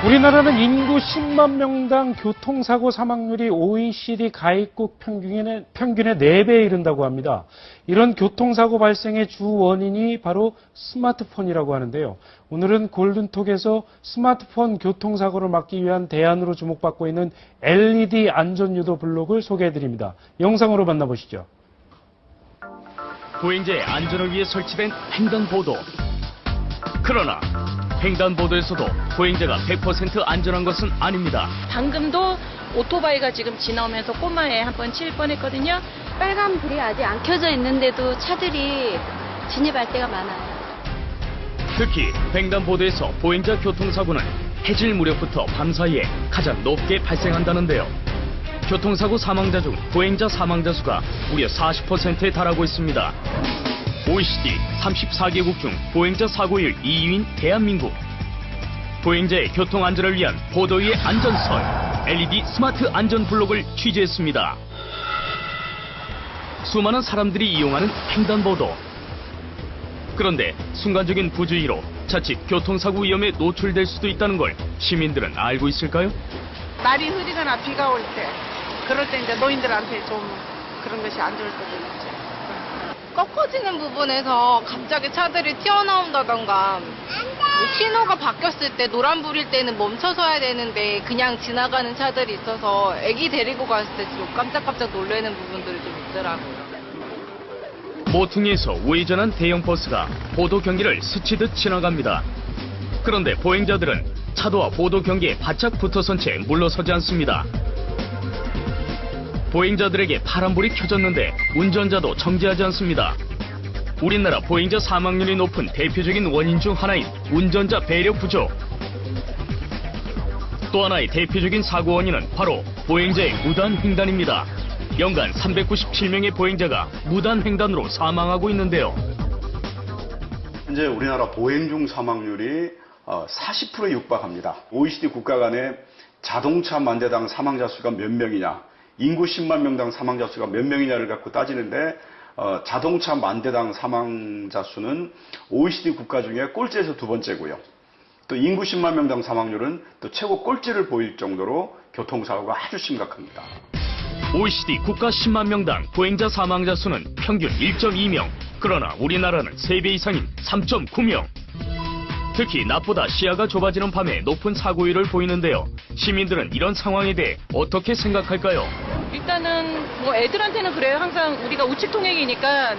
우리나라는 인구 10만 명당 교통사고 사망률이 OECD 가입국 평균의 4배에 이른다고 합니다. 이런 교통사고 발생의 주 원인이 바로 스마트폰이라고 하는데요. 오늘은 골든톡에서 스마트폰 교통사고를 막기 위한 대안으로 주목받고 있는 LED 안전유도 블록을 소개해드립니다. 영상으로 만나보시죠. 보행자의 안전을 위해 설치된 횡단보도. 그러나 횡단보도에서도 보행자가 100% 안전한 것은 아닙니다. 방금도 오토바이가 지금 지나오면서 꼬마에 한번 칠 뻔했거든요. 빨간 불이 아직 안 켜져 있는데도 차들이 진입할 때가 많아요. 특히 횡단보도에서 보행자 교통사고는 해질 무렵부터 밤사이에 가장 높게 발생한다는데요. 교통사고 사망자 중 보행자 사망자 수가 무려 40%에 달하고 있습니다. OECD 34개국 중 보행자 사고율 2위인 대한민국. 보행자의 교통안전을 위한 보도위의 안전설, LED 스마트 안전 블록을 취재했습니다. 수많은 사람들이 이용하는 횡단보도. 그런데 순간적인 부주의로 자칫 교통사고 위험에 노출될 수도 있다는 걸 시민들은 알고 있을까요? 날이 흐리거나 비가 올 때, 그럴 때 이제 노인들한테 좀 그런 것이 안 좋을 때도 있죠. 꺾어지는 부분에서 갑자기 차들이 튀어나온다던가 신호가 바뀌었을 때 노란불일 때는 멈춰서야 되는데 그냥 지나가는 차들이 있어서 애기 데리고 갔을 때 좀 깜짝깜짝 놀라는 부분들이 좀 있더라고요. 모퉁이에서 우회전한 대형 버스가 보도 경기를 스치듯 지나갑니다. 그런데 보행자들은 차도와 보도 경기에 바짝 붙어선 채 물러서지 않습니다. 보행자들에게 파란불이 켜졌는데 운전자도 정지하지 않습니다. 우리나라 보행자 사망률이 높은 대표적인 원인 중 하나인 운전자 배려 부족. 또 하나의 대표적인 사고 원인은 바로 보행자의 무단 횡단입니다. 연간 397명의 보행자가 무단 횡단으로 사망하고 있는데요. 현재 우리나라 보행 중 사망률이 40%에 육박합니다. OECD 국가 간의 자동차 만 대당 사망자 수가 몇 명이냐, 인구 10만 명당 사망자 수가 몇 명이냐를 갖고 따지는데 자동차 만 대당 사망자 수는 OECD 국가 중에 꼴찌에서 두 번째고요. 또 인구 10만 명당 사망률은 또 최고 꼴찌를 보일 정도로 교통사고가 아주 심각합니다. OECD 국가 10만 명당 보행자 사망자 수는 평균 1.2명. 그러나 우리나라는 3배 이상인 3.9명. 특히 낮보다 시야가 좁아지는 밤에 높은 사고율을 보이는데요. 시민들은 이런 상황에 대해 어떻게 생각할까요? 일단은 뭐 애들한테는 그래요. 항상 우리가 우측 통행이니까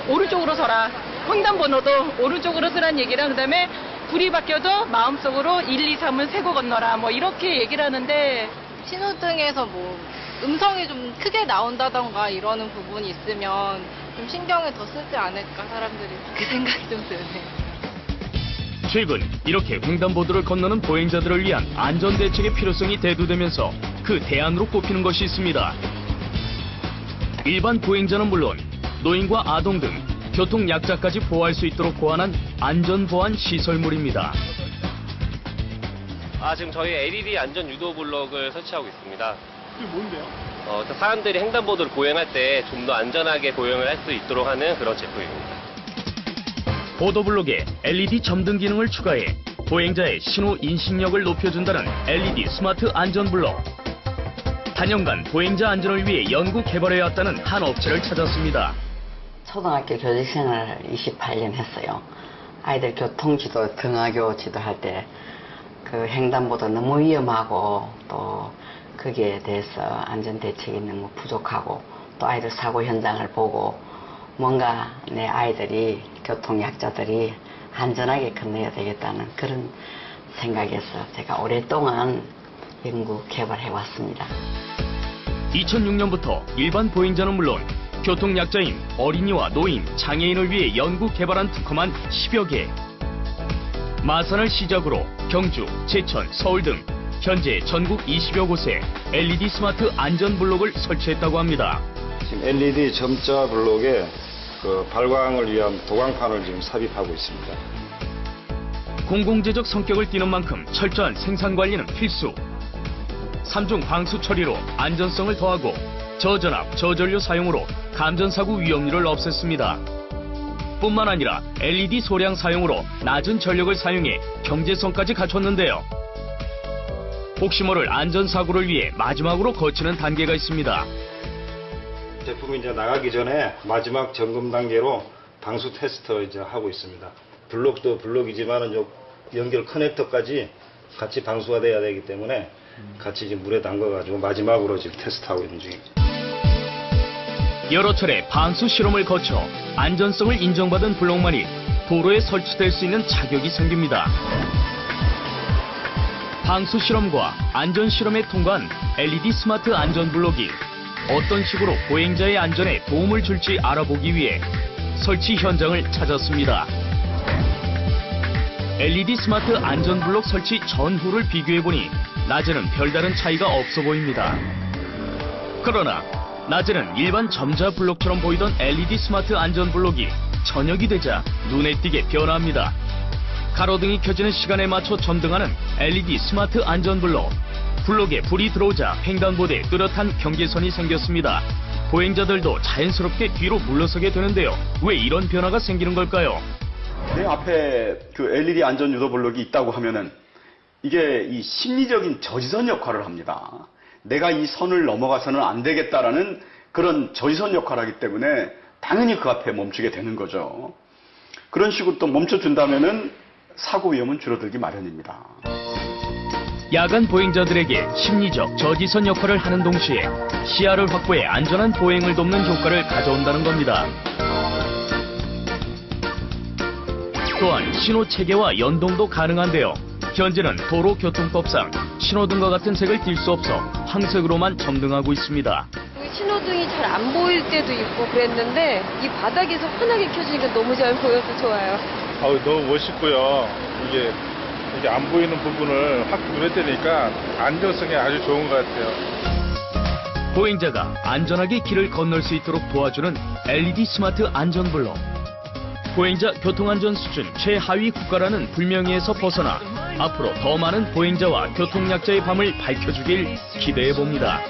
오른쪽으로 서라. 횡단번호도 오른쪽으로 서라는 얘기랑 그다음에 불이 바뀌어도 마음속으로 1, 2, 3을 세고 건너라. 뭐 이렇게 얘기를 하는데 신호등에서 뭐 음성이 좀 크게 나온다던가 이러는 부분이 있으면 좀 신경을 더 쓰지 않을까 사람들이 그 생각이 좀 드네요. 최근 이렇게 횡단보도를 건너는 보행자들을 위한 안전대책의 필요성이 대두되면서 그 대안으로 꼽히는 것이 있습니다. 일반 보행자는 물론 노인과 아동 등 교통약자까지 보호할 수 있도록 고안한 안전보안 시설물입니다. 지금 저희 LED 안전 유도 블록을 설치하고 있습니다. 이게 뭔데요? 사람들이 횡단보도를 보행할 때 좀 더 안전하게 보행을 할 수 있도록 하는 그런 제품입니다. 보도블록에 LED 점등 기능을 추가해 보행자의 신호 인식력을 높여준다는 LED 스마트 안전블록. 단연간 보행자 안전을 위해 연구 개발해왔다는 한 업체를 찾았습니다. 초등학교 교직생활 28년 했어요. 아이들 교통지도, 등하교 지도할 때 그 횡단보도 너무 위험하고 또 거기에 대해서 안전대책이 너무 부족하고 또 아이들 사고 현장을 보고 뭔가 내 아이들이 교통약자들이 안전하게 건너야 되겠다는 그런 생각에서 제가 오랫동안 연구 개발해 왔습니다. 2006년부터 일반 보행자는 물론 교통약자인 어린이와 노인, 장애인을 위해 연구 개발한 특허만 10여 개. 마산을 시작으로 경주, 제천, 서울 등 현재 전국 20여 곳에 LED 스마트 안전 블록을 설치했다고 합니다. 지금 LED 점자 블록에 발광을 위한 도광판을 지금 삽입하고 있습니다. 공공재적 성격을 띠는 만큼 철저한 생산 관리는 필수. 3중 방수 처리로 안전성을 더하고 저전압, 저전류 사용으로 감전사고 위험률을 없앴습니다. 뿐만 아니라 LED 소량 사용으로 낮은 전력을 사용해 경제성까지 갖췄는데요. 혹시 모를 안전사고를 위해 마지막으로 거치는 단계가 있습니다. 제품이 이제 나가기 전에 마지막 점검 단계로 방수 테스트 이제 하고 있습니다. 블록도 블록이지만은 요 연결 커넥터까지 같이 방수가 돼야 되기 때문에 같이 이제 물에 담가가지고 마지막으로 지금 테스트하고 있는 중입니다. 여러 차례 방수 실험을 거쳐 안전성을 인정받은 블록만이 도로에 설치될 수 있는 자격이 생깁니다. 방수 실험과 안전 실험에 통과한 LED 스마트 안전 블록이 어떤 식으로 보행자의 안전에 도움을 줄지 알아보기 위해 설치 현장을 찾았습니다. LED 스마트 안전 블록 설치 전후를 비교해보니 낮에는 별다른 차이가 없어 보입니다. 그러나 낮에는 일반 점자 블록처럼 보이던 LED 스마트 안전 블록이 저녁이 되자 눈에 띄게 변화합니다. 가로등이 켜지는 시간에 맞춰 점등하는 LED 스마트 안전 블록. 블록에 불이 들어오자 횡단보도에 뚜렷한 경계선이 생겼습니다. 보행자들도 자연스럽게 뒤로 물러서게 되는데요. 왜 이런 변화가 생기는 걸까요? 내 앞에 그 LED 안전 유도 블록이 있다고 하면은 이게 이 심리적인 저지선 역할을 합니다. 내가 이 선을 넘어가서는 안 되겠다라는 그런 저지선 역할을 하기 때문에 당연히 그 앞에 멈추게 되는 거죠. 그런 식으로 또 멈춰준다면은 사고 위험은 줄어들기 마련입니다. 야간 보행자들에게 심리적 저지선 역할을 하는 동시에 시야를 확보해 안전한 보행을 돕는 효과를 가져온다는 겁니다. 또한 신호 체계와 연동도 가능한데요. 현재는 도로교통법상 신호등과 같은 색을 띌 수 없어 황색으로만 점등하고 있습니다. 신호등이 잘 안 보일 때도 있고 그랬는데 이 바닥에서 환하게 켜지니까 너무 잘 보여서 좋아요. 너무 멋있고요. 이게 안 보이는 부분을 확 눈에 띄니까 안정성이 아주 좋은 것 같아요. 보행자가 안전하게 길을 건널 수 있도록 도와주는 LED 스마트 안전블록. 보행자 교통안전 수준 최하위 국가라는 불명예에서 벗어나 앞으로 더 많은 보행자와 교통약자의 밤을 밝혀주길 기대해봅니다.